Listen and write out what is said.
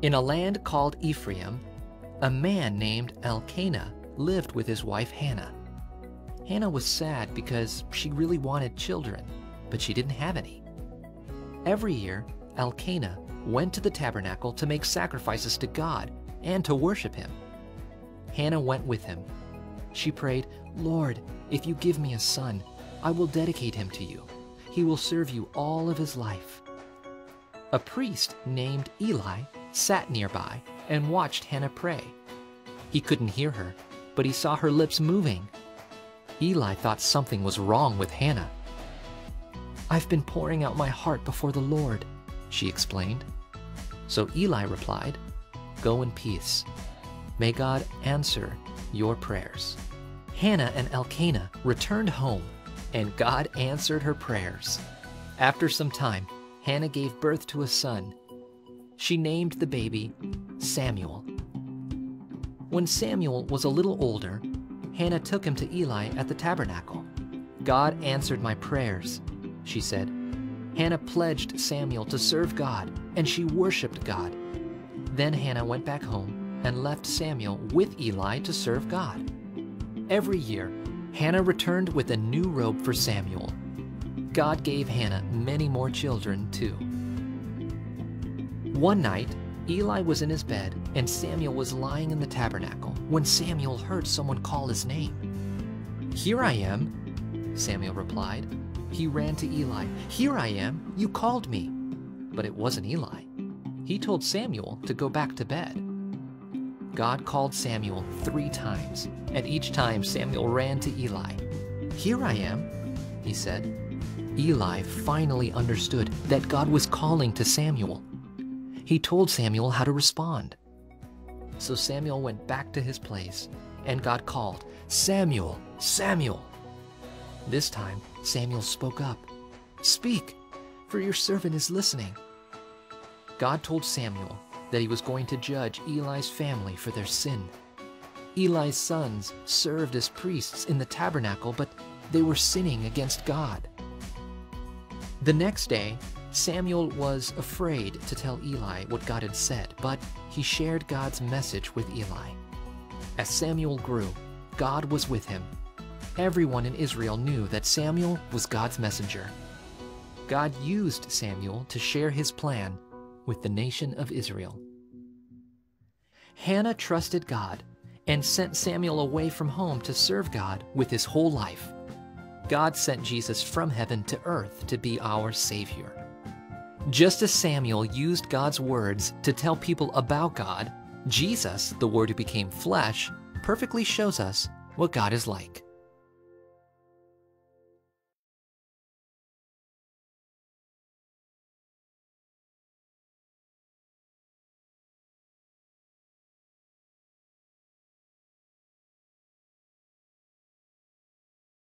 In a land called Ephraim, a man named Elkanah lived with his wife Hannah. Hannah was sad because she really wanted children, but she didn't have any. Every year, Elkanah went to the tabernacle to make sacrifices to God and to worship him. Hannah went with him. She prayed, "Lord, if you give me a son, I will dedicate him to you. He will serve you all of his life." A priest named Eli sat nearby and watched Hannah pray. He couldn't hear her, but he saw her lips moving. Eli thought something was wrong with Hannah. "I've been pouring out my heart before the Lord," she explained. So Eli replied, "Go in peace. May God answer your prayers." Hannah and Elkanah returned home, and God answered her prayers. After some time, Hannah gave birth to a son. She named the baby Samuel. When Samuel was a little older, Hannah took him to Eli at the tabernacle. "God answered my prayers," she said. Hannah pledged Samuel to serve God, and she worshiped God. Then Hannah went back home and left Samuel with Eli to serve God. Every year, Hannah returned with a new robe for Samuel. God gave Hannah many more children, too. One night, Eli was in his bed and Samuel was lying in the tabernacle when Samuel heard someone call his name. "Here I am," Samuel replied. He ran to Eli. "Here I am, you called me." But it wasn't Eli. He told Samuel to go back to bed. God called Samuel 3 times, and each time Samuel ran to Eli. "Here I am," he said. Eli finally understood that God was calling to Samuel. He told Samuel how to respond. So Samuel went back to his place, and God called, "Samuel, Samuel." This time, Samuel spoke up. "Speak, for your servant is listening." God told Samuel that he was going to judge Eli's family for their sin. Eli's sons served as priests in the tabernacle, but they were sinning against God. The next day, Samuel was afraid to tell Eli what God had said, but he shared God's message with Eli. As Samuel grew, God was with him. Everyone in Israel knew that Samuel was God's messenger. God used Samuel to share his plan with the nation of Israel. Hannah trusted God and sent Samuel away from home to serve God with his whole life. God sent Jesus from heaven to earth to be our Savior. Just as Samuel used God's words to tell people about God, Jesus, the Word who became flesh, perfectly shows us what God is like.